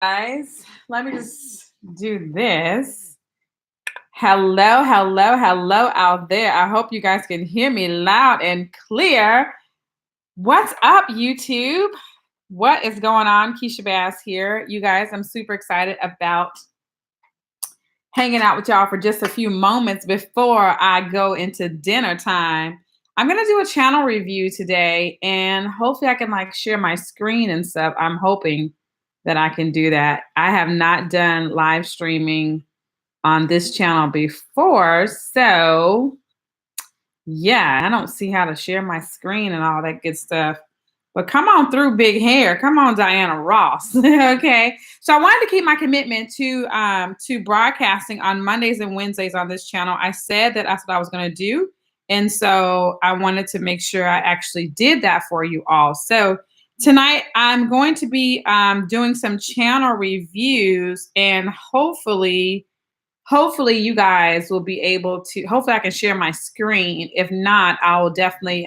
Guys, let me just do this. Hello, hello, hello out there. I hope you guys can hear me loud and clear. What's up, YouTube? What is going on? Keysha Bass here. You guys, I'm super excited about hanging out with y'all for just a few moments before I go into dinner time. I'm going to do a channel review today, and hopefully I can share my screen and stuff. I'm hoping that I can do that. I have not done live streaming on this channel before, so yeah, I don't see how to share my screen and all that good stuff. But come on through, big hair. Come on, Diana Ross. Okay. So I wanted to keep my commitment to broadcasting on Mondays and Wednesdays on this channel. I said that that's what I was going to do. And so I wanted to make sure I actually did that for you all. So tonight I'm going to be doing some channel reviews, and hopefully you guys will be able to, hopefully I can share my screen. If not, I will definitely,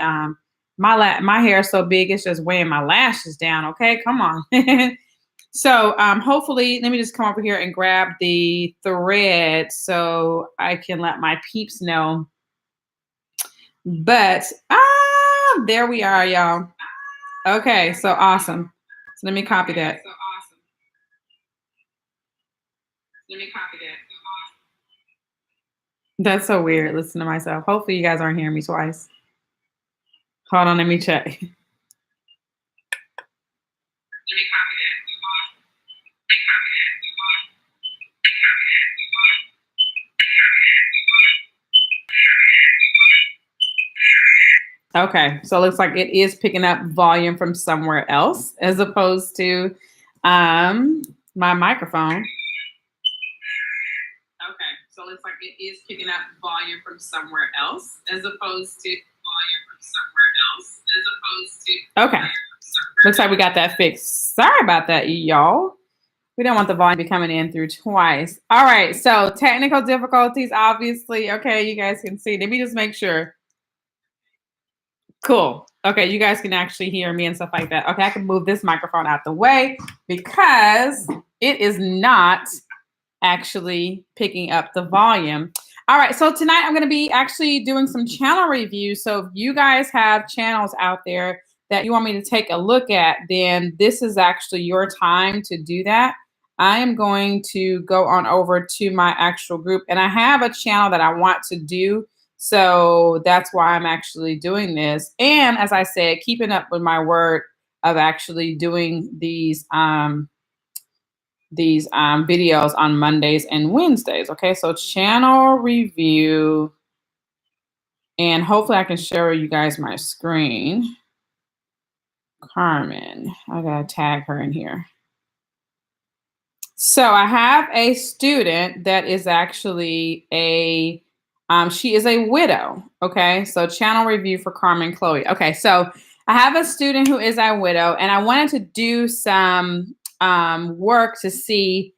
my hair is so big, it's just weighing my lashes down. Okay, come on. So hopefully, let me just come over here and grab the thread so I can let my peeps know. But, there we are, y'all. Okay, so awesome. So let me copy that. That's so weird. Listen to myself. Hopefully you guys aren't hearing me twice. Hold on, let me check. Okay, so it looks like it is picking up volume from somewhere else as opposed to my microphone. Okay, so it looks like it is picking up volume from somewhere else as opposed to Okay, looks like we got that fixed. Sorry about that, y'all. We don't want the volume to be coming in through twice. All right, so technical difficulties, obviously. Okay, you guys can see. Let me just make sure. Cool. Okay, you guys can actually hear me and stuff like that. Okay, I can move this microphone out the way because it is not actually picking up the volume. All right, so tonight I'm going to be actually doing some channel reviews. So if you guys have channels out there that you want me to take a look at, then this is actually your time to do that. I am going to go on over to my actual group, and I have a channel that I want to do. So that's why I'm actually doing this. And as I said, keeping up with my word of actually doing these videos on Mondays and Wednesdays. Okay, so channel review, and hopefully I can show you guys my screen. Carmen, I gotta tag her in here. So I have a student that is actually she is a widow. Okay, so channel review for Carmen Chloe. Okay, so I have a student who is a widow, and I wanted to do some work to see,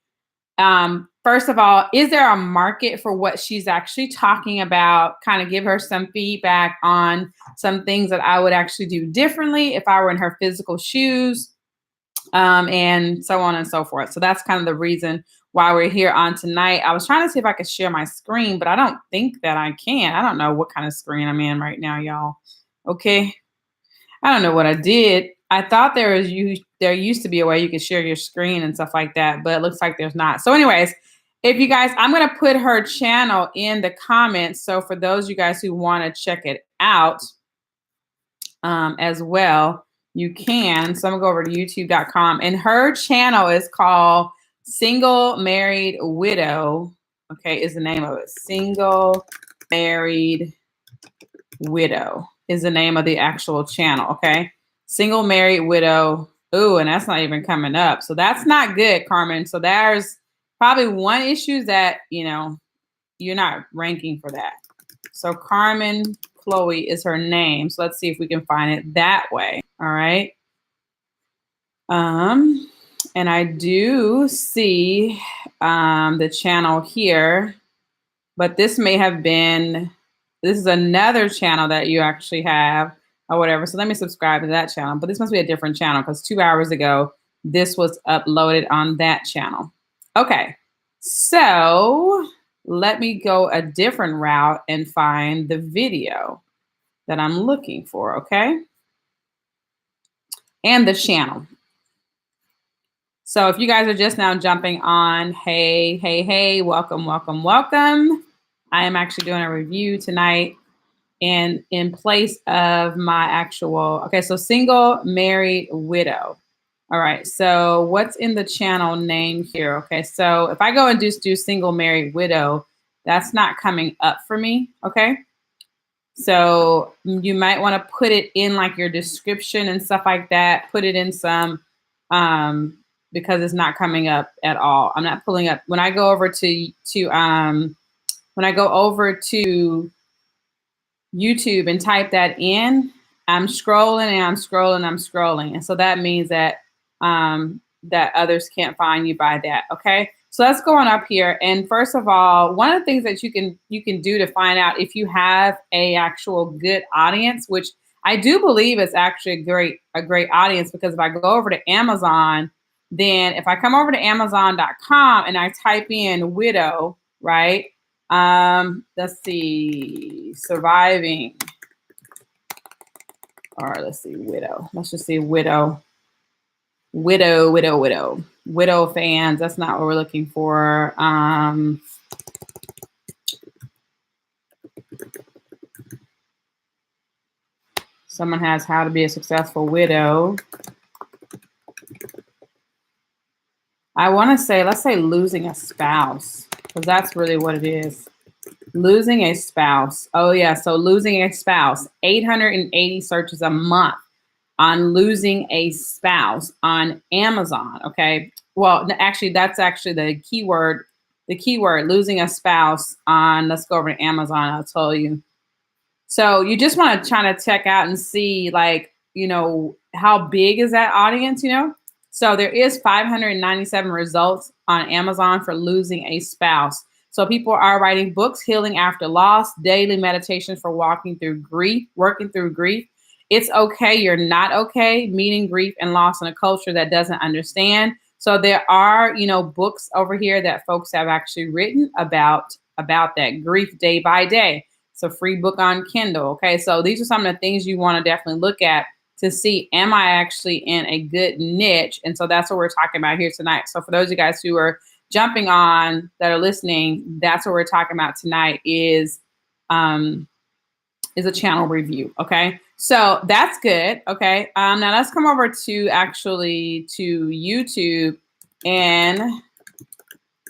first of all, is there a market for what she's actually talking about? Kind of give her some feedback on some things that I would actually do differently if I were in her physical shoes, and so on and so forth. So that's kind of the reason why we're here on tonight. I was trying to see if I could share my screen, but I don't think that I can. I don't know what kind of screen I'm in right now, y'all. Okay. I don't know what I did. I thought there used to be a way you could share your screen and stuff like that, but it looks like there's not. So anyways, if you guys, I'm going to put her channel in the comments. So for those of you guys who want to check it out as well, you can. So I'm going to go over to youtube.com, and her channel is called Single Married Widow. Okay, is the name of it. Single Married Widow is the name of the actual channel. Okay. Single Married Widow. Ooh, and that's not even coming up. So that's not good, Carmen. So there's probably one issue that, you're not ranking for that. So Carmen Chloe is her name. So let's see if we can find it that way. All right. And I do see the channel here, but this may have been, this is another channel that you actually have or whatever. So let me subscribe to that channel, but this must be a different channel because 2 hours ago, this was uploaded on that channel. Okay, so let me go a different route and find the video that I'm looking for, okay? And the channel. So if you guys are just now jumping on, hey, hey, hey, welcome, welcome, welcome. I am actually doing a review tonight and in place of my actual, okay, so single, married, widow. All right, so what's in the channel name here? Okay, so if I go and just do single, married, widow, that's not coming up for me, okay? So you might want to put it in like your description and stuff like that. Put it in some, because it's not coming up at all. I'm not pulling up. When I go over to YouTube and type that in, I'm scrolling and I'm scrolling, I'm scrolling. And so that means that that others can't find you by that. Okay. So let's go on up here. And first of all, one of the things that you can do to find out if you have a actual good audience, which I do believe is actually a great audience, because if I go over to Amazon, then if I come over to Amazon.com and I type in widow, right? Let's see, surviving, or let's see, widow. Let's just see widow fans. That's not what we're looking for. Someone has how to be a successful widow. I want to say, let's say losing a spouse, because that's really what it is. Losing a spouse. Oh yeah, so losing a spouse. 880 searches a month on losing a spouse on Amazon. Okay. Well, actually, that's actually the keyword. The keyword losing a spouse on. Let's go over to Amazon. I'll tell you. So you just want to try to check out and see, like, how big is that audience? So there is 597 results on Amazon for losing a spouse. So people are writing books, healing after loss, daily meditation for working through grief. It's okay, you're not okay, meeting grief and loss in a culture that doesn't understand. So there are, books over here that folks have actually written about that grief day by day. It's a free book on Kindle. Okay, so these are some of the things you want to definitely look at to see, am I actually in a good niche? And so that's what we're talking about here tonight. So for those of you guys who are jumping on that are listening, that's what we're talking about tonight is a channel review. Okay, so that's good. Okay, now let's come over to YouTube and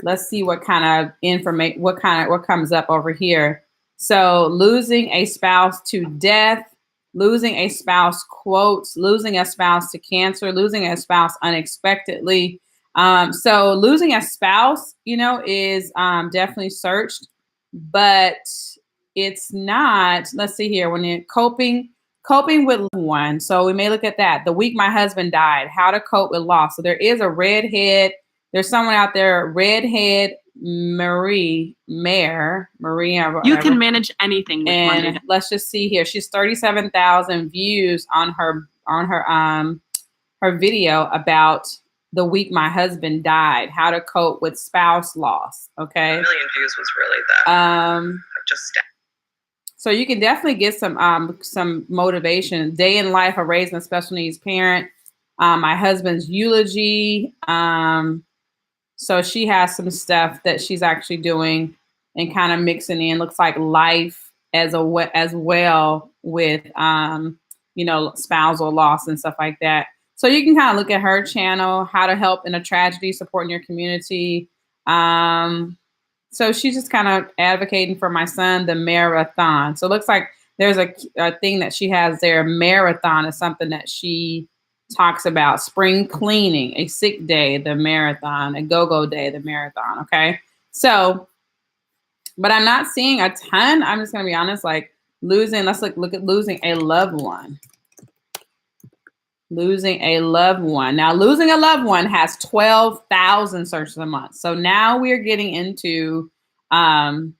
let's see what kind of information, what comes up over here. So losing a spouse to death, losing a spouse quotes, losing a spouse to cancer, losing a spouse unexpectedly. So losing a spouse, is definitely searched, but it's not. Let's see here. When you're coping with one. So we may look at that. The week my husband died, how to cope with loss. So there is a redhead. There's someone out there, redhead Maria. You can manage anything with and money. Let's just see here. She's 37,000 views on her video about the week my husband died, how to cope with spouse loss. Okay. 1 million views was really the just so you can definitely get some motivation. Day in life of raising a special needs parent. My husband's eulogy. So she has some stuff that she's actually doing and kind of mixing in. Looks like life as well with spousal loss and stuff like that. So you can kind of look at her channel, how to help in a tragedy, supporting your community. So she's just kind of advocating for my son, the marathon. So it looks like there's a thing that she has there. Marathon is something that she talks about. Spring cleaning, a sick day, the marathon, a go-go day, the marathon. Okay. So, but I'm not seeing a ton. I'm just going to be honest, like losing, let's look at losing a loved one. Losing a loved one. Now, losing a loved one has 12,000 searches a month. So now we're getting into, some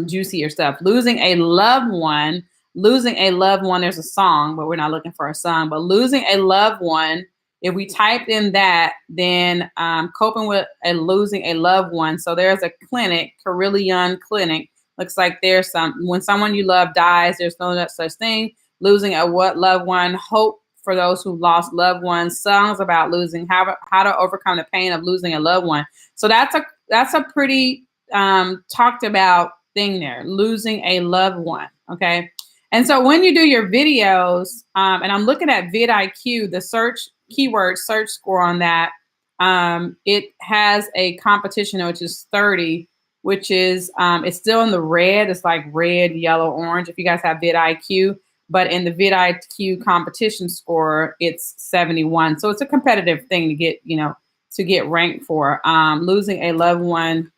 juicier stuff. Losing a loved one. There's a song, but we're not looking for a song. But losing a loved one if we typed in that, then coping with losing a loved one. So there's a clinic, Carilion Clinic. Looks like there's when someone you love dies, there's no such thing. Losing a loved one, hope for those who lost loved ones, songs about losing, how to overcome the pain of losing a loved one. So that's a pretty talked about thing there, losing a loved one. Okay. And so when you do your videos, and I'm looking at vidIQ, the keyword search score on that, it has a competition, which is 30, which is, it's still in the red. It's like red, yellow, orange, if you guys have vidIQ. But in the vidIQ competition score, it's 71. So it's a competitive thing to get ranked for. Losing a loved one,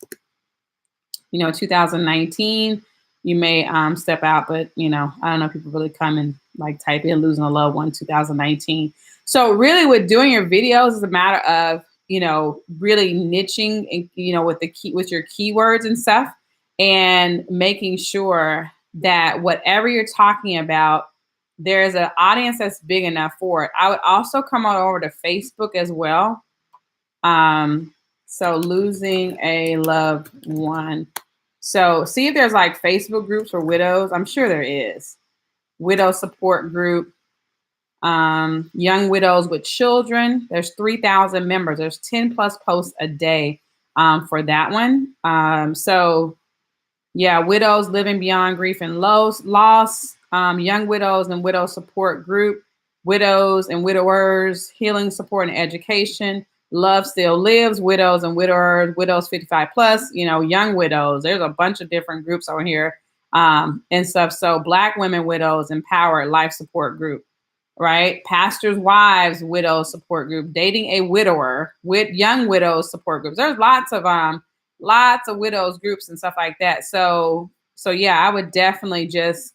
2019, you may step out, but I don't know if people really come and like type in losing a loved one 2019. So really with doing your videos is a matter of, really niching and, with your keywords and stuff, and making sure that whatever you're talking about, there's an audience that's big enough for it. I would also come on over to Facebook as well. So losing a loved one. So see if there's like Facebook groups for widows. I'm sure there is. Widow support group. Young widows with children. There's 3,000 members. There's 10 plus posts a day for that one. So yeah, widows living beyond grief and loss. Young widows and widow support group. Widows and widowers, healing support and education. Love Still Lives, widows and widowers, widows 55 plus, young widows. There's a bunch of different groups over here and stuff. So Black women widows, empowered life support group, right? Pastors' wives, widow support group, dating a widower, with young widows support groups. There's lots of widows groups and stuff like that. So yeah, I would definitely just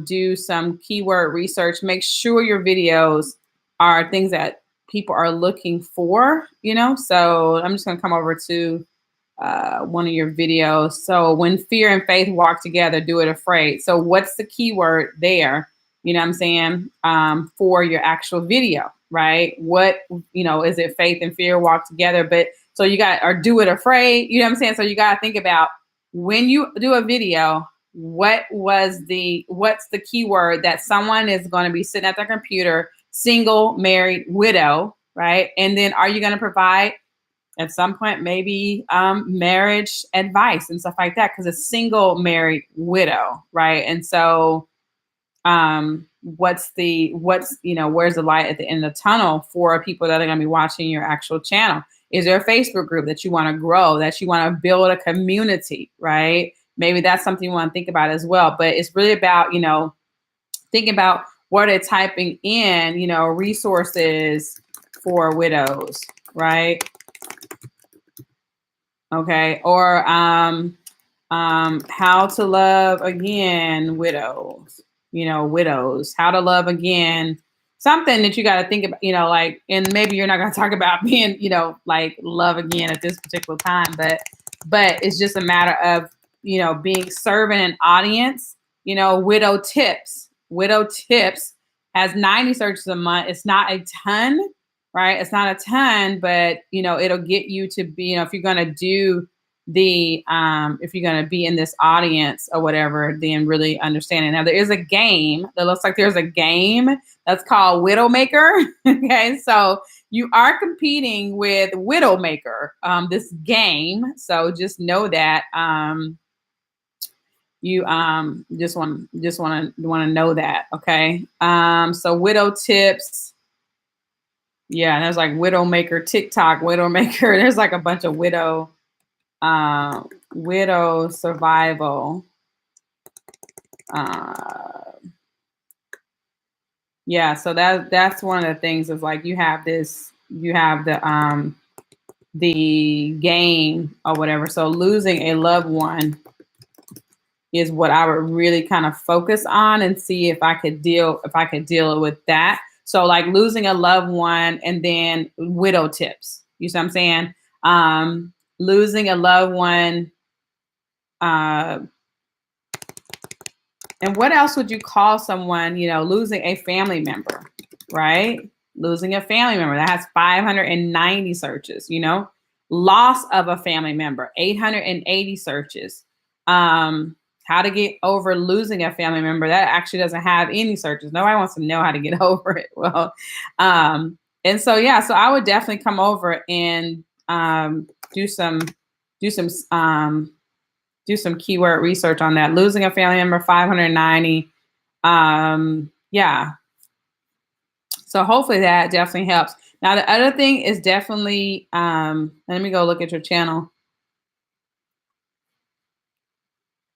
do some keyword research. Make sure your videos are things that people are looking for, So I'm just going to come over to one of your videos. So when fear and faith walk together, do it afraid. So what's the keyword there? You know what I'm saying? For your actual video, right? What, is it faith and fear walk together? But so you got, or do it afraid, you know what I'm saying? So you got to think about when you do a video, what's the keyword that someone is going to be sitting at their computer, single, married, widow, right? And then are you going to provide at some point maybe marriage advice and stuff like that? Because a single, married, widow, right? And so where's the light at the end of the tunnel for people that are going to be watching your actual channel? Is there a Facebook group that you want to grow, that you want to build a community, right? Maybe that's something you want to think about as well. But it's really about, thinking about what they're typing in, resources for widows, right? Okay. Or how to love again, widows, widows, how to love again, something that you got to think about, and maybe you're not going to talk about being, like love again at this particular time, but it's just a matter of, being serving an audience, widow tips has 90 searches a month. It's not a ton, right? It's not a ton, but it'll get you to be, if you're going to do if you're going to be in this audience or whatever, then really understanding. Now there is a game that looks like there's a game that's called Widowmaker. Okay. So you are competing with Widowmaker, this game. So just know that, you just want to know that. Okay. So widow tips. Yeah. There's like Widowmaker, TikTok, Widowmaker. There's like a bunch of widow survival. Yeah, so that's one of the things is like you have the game or whatever. So losing a loved one is what I would really kind of focus on and see if I could deal with that. So like losing a loved one and then widow tips. You see what I'm saying? Losing a loved one. And what else would you call someone, losing a family member, right? losing a family member, that has 590 searches, you know, loss of a family member, 880 searches. How to get over losing a family member, that actually doesn't have any searches. Nobody wants to know how to get over it. Well, and so, yeah, so I would definitely come over and do some keyword research on that. Losing a family member, 590. Yeah. So hopefully that definitely helps. Now, the other thing is definitely, let me go look at your channel.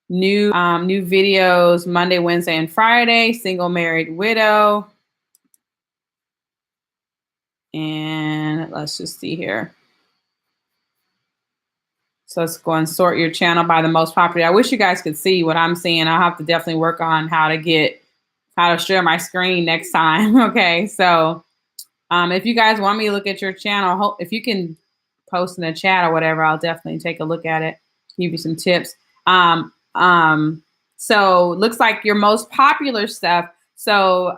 New videos Monday, Wednesday, and Friday. Single, married, widow. And let's just see here. So let's go and sort your channel by the most popular. I wish you guys could see what I'm seeing. I'll have to definitely work on how to share my screen next time. Okay, so if you guys want me to look at your channel, if you can post in the chat or whatever, I'll definitely take a look at it, give you some tips. So looks like your most popular stuff. So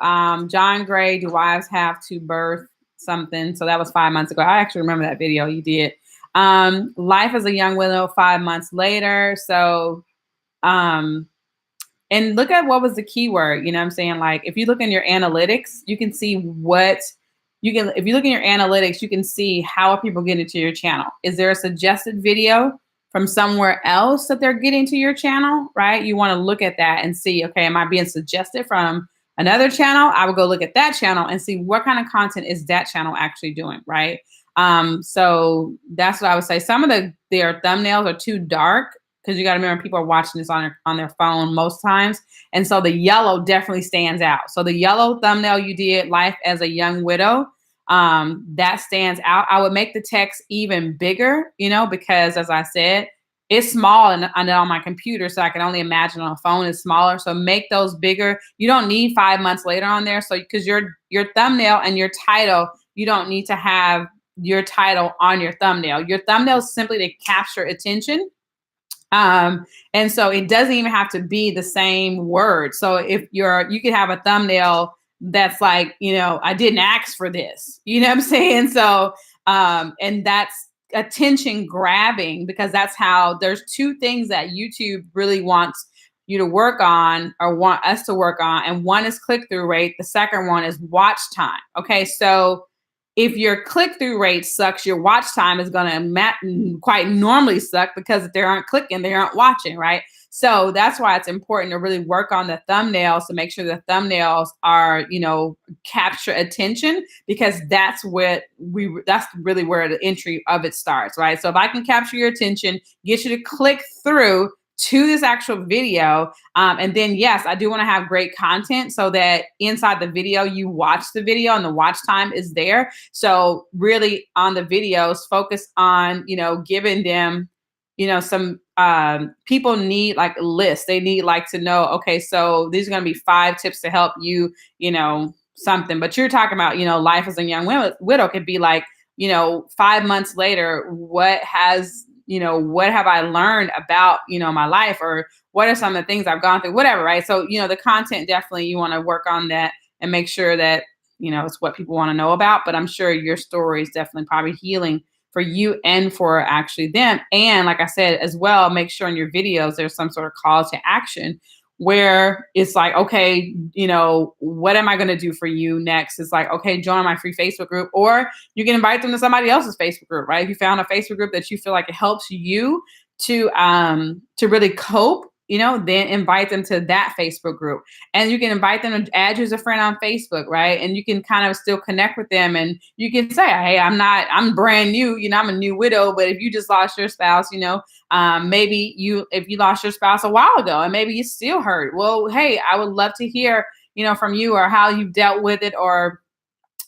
John Gray, do wives have to birth something? So that was 5 months ago. I actually remember that video you did. Life as a young widow 5 months later. So and look at what was the keyword, you know what I'm saying? Like if you look in your analytics, you can see what if you look in your analytics, you can see how are people getting to your channel. Is there a suggested video from somewhere else that they're getting to your channel, right? You want to look at that and see, okay, am I being suggested from another channel? I would go look at that channel and see what kind of content is that channel actually doing, right? So that's what I would say. Some of their thumbnails are too dark, because you got to remember people are watching this on their phone most times. And so the yellow definitely stands out. So the yellow thumbnail you did, Life as a Young Widow, that stands out. I would make the text even bigger, you know, because as I said, it's small and on my computer. So I can only imagine on a phone is smaller. So make those bigger. You don't need 5 months later on there. So because your thumbnail and your title, you don't need to have your title on your thumbnail. Your thumbnail is simply to capture attention. And so it doesn't even have to be the same word. So if you could have a thumbnail that's like, you know, I didn't ask for this, you know what I'm saying? So, and that's attention grabbing, because that's how there's two things that YouTube really wants you to work on, or want us to work on. And one is click-through rate. The second one is watch time. Okay. So if your click-through rate sucks, your watch time is going to quite normally suck, because if they aren't clicking, they aren't watching, right? So that's why it's important to really work on the thumbnails to make sure the thumbnails are, you know, capture attention, because that's really where the entry of it starts, right? So if I can capture your attention, get you to click through to this actual video. And then, yes, I do want to have great content so that inside the video, you watch the video and the watch time is there. So really on the videos, focus on, you know, giving them, you know, some people need like a list. They need like to know, okay, so these are going to be 5 tips to help you, you know, something. But you're talking about, you know, Life as a Young Widow could be like, you know, 5 months later, what have I learned about, you know, my life, or what are some of the things I've gone through, whatever, right? So, you know, the content, definitely you want to work on that and make sure that, you know, it's what people want to know about. But I'm sure your story is definitely probably healing for you and for actually them. And like I said, as well, make sure in your videos, there's some sort of call to action where it's like, okay, you know, what am I going to do for you next? It's like, okay, join my free Facebook group, or you can invite them to somebody else's Facebook group, right? If you found a Facebook group that you feel like it helps you to really cope, you know, then invite them to that Facebook group. And you can invite them to add you as a friend on Facebook, right? And you can kind of still connect with them, and you can say, hey, I'm brand new, you know, I'm a new widow, but if you just lost your spouse, you know, maybe if you lost your spouse a while ago and maybe you still hurt, well, hey, I would love to hear, you know, from you, or how you've dealt with it, or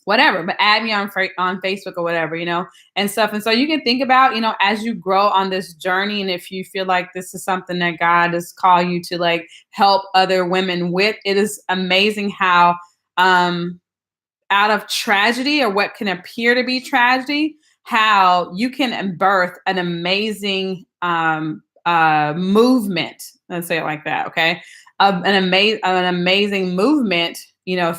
whatever, but add me on Facebook or whatever, you know, and stuff. And so you can think about, you know, as you grow on this journey, and if you feel like this is something that God has called you to like help other women with, it is amazing how out of tragedy, or what can appear to be tragedy, how you can birth an amazing movement. Let's say it like that. Okay. An amazing movement,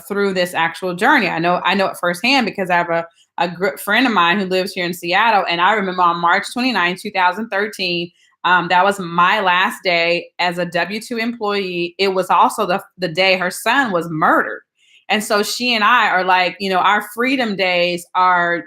through this actual journey. I know it firsthand because I have a good friend of mine who lives here in Seattle. And I remember on March 29, 2013, that was my last day as a W-2 employee. It was also the day her son was murdered. And so she and I are like, our freedom days are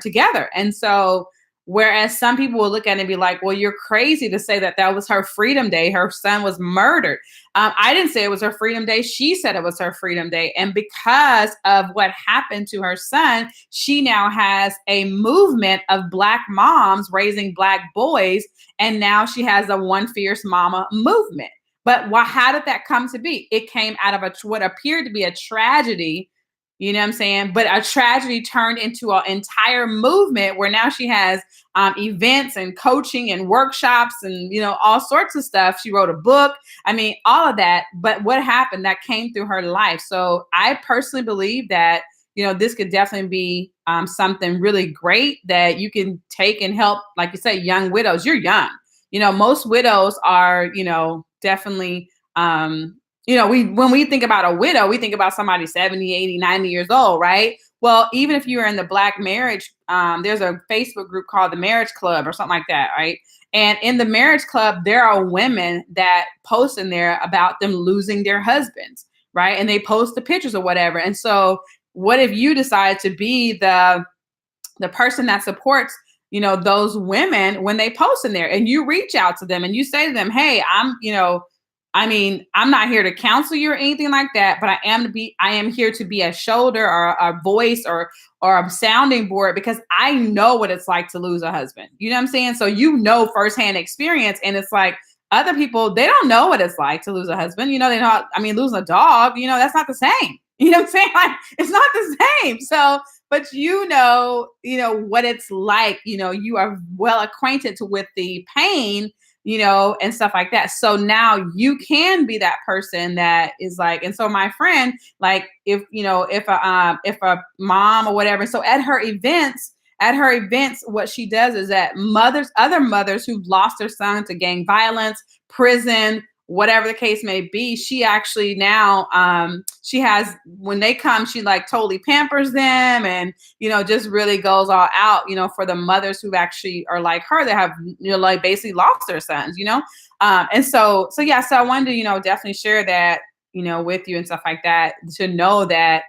together. And so whereas some people will look at it and be like, well, you're crazy to say that was her freedom day. Her son was murdered. I didn't say it was her freedom day. She said it was her freedom day. And because of what happened to her son, she now has a movement of Black moms raising Black boys. And now she has a One Fierce Mama movement. But how did that come to be? It came out of what appeared to be a tragedy. You know what I'm saying? But a tragedy turned into an entire movement where now she has events and coaching and workshops and, all sorts of stuff. She wrote a book. I mean, all of that. But what happened that came through her life? So I personally believe that, this could definitely be something really great that you can take and help, like you say, young widows. You're young. Most widows are, definitely when we think about a widow, we think about somebody 70, 80, 90 years old, right? Well, even if you are in the Black marriage, there's a Facebook group called the Marriage Club or something like that, right? And in the Marriage Club, there are women that post in there about them losing their husbands, right? And they post the pictures or whatever. And so what if you decide to be the person that supports those women when they post in there, and you reach out to them and you say to them, hey, I'm not here to counsel you or anything like that, but I am here to be a shoulder or a voice or a sounding board, because I know what it's like to lose a husband. You know what I'm saying? So firsthand experience, and it's like other people, they don't know what it's like to lose a husband. Losing a dog, that's not the same. You know what I'm saying? Like, it's not the same. So, but what it's like, you are well acquainted with the pain, and stuff like that. So now you can be that person that is like, and so my friend, like, if a mom or whatever, so at her events, what she does is that other mothers who've lost their son to gang violence, prison, whatever the case may be, she actually now, she has, when they come, she like totally pampers them and, just really goes all out, for the mothers who actually are like her, that have, like basically lost their sons, and so I wanted to, definitely share that, with you and stuff like that, to know that,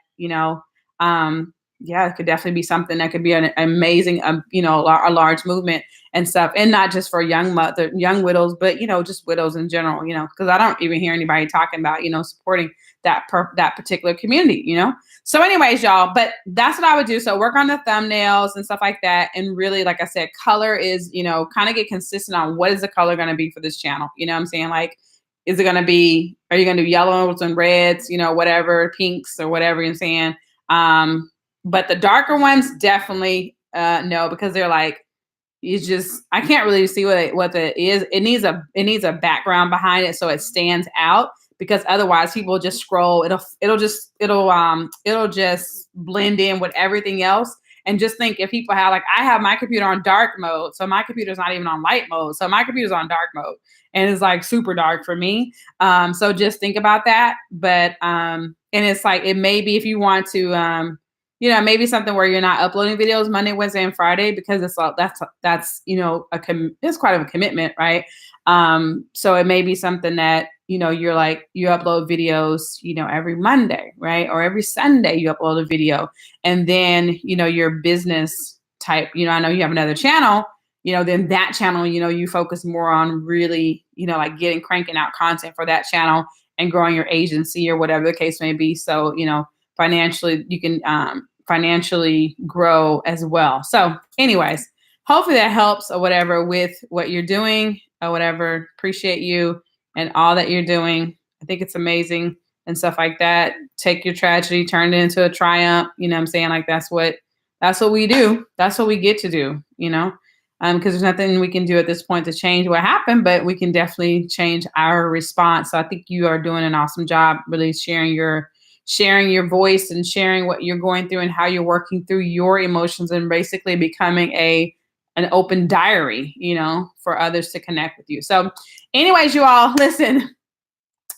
it could definitely be something that could be an amazing, a large movement and stuff. And not just for young widows, but, just widows in general, because I don't even hear anybody talking about, supporting that particular community, So anyways, y'all, but that's what I would do. So work on the thumbnails and stuff like that. And really, like I said, color is, kind of get consistent on what is the color going to be for this channel. You know what I'm saying? Like, are you going to do yellows and reds, whatever, pinks or whatever you're saying? But the darker ones, definitely no, because they're like, I can't really see what it is. It needs a background behind it so it stands out, because otherwise people just scroll. It'll just blend in with everything else. And just think, if people I have my computer on dark mode, so my computer's not even on light mode. So my computer's on dark mode, and it's like super dark for me. So just think about that. But and it's like, it may be, if you want to maybe something where you're not uploading videos Monday, Wednesday, and Friday, because it's that's it's quite of a commitment, right? So it may be something that you're like, you upload videos every Monday, right? Or every Sunday you upload a video, and then your business type, I know you have another channel, then that channel, you focus more on really like cranking out content for that channel and growing your agency or whatever the case may be. So financially you can financially grow as well. So anyways, hopefully that helps or whatever with what you're doing or whatever. Appreciate you and all that you're doing. I think it's amazing and stuff like that. Take your tragedy, turn it into a triumph. You know what I'm saying? Like, that's what we do. That's what we get to do, because there's nothing we can do at this point to change what happened, but we can definitely change our response. So I think you are doing an awesome job, really sharing your voice and sharing what you're going through and how you're working through your emotions, and basically becoming an open diary, for others to connect with you. So anyways, you all, listen,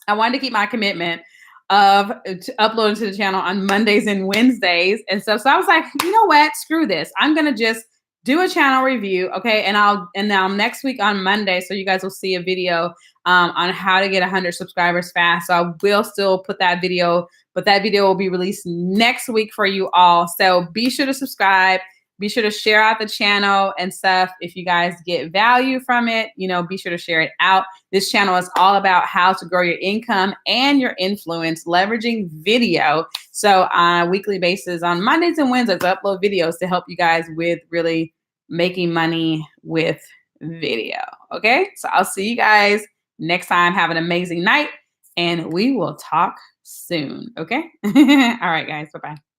I wanted to keep my commitment of uploading to the channel on Mondays and Wednesdays and stuff. So I was like, you know what? Screw this. I'm going to just do a channel review. Okay. And now next week on Monday, so you guys will see a video on how to get 100 subscribers fast. So I will still put that video, but that video will be released next week for you all. So be sure to subscribe. Be sure to share out the channel and stuff. If you guys get value from it, you know, be sure to share it out. This channel is all about how to grow your income and your influence, leveraging video. So on a weekly basis, on Mondays and Wednesdays, I upload videos to help you guys with really making money with video. Okay, so I'll see you guys next time. Have an amazing night, and we will talk soon. Okay, all right, guys. Bye-bye.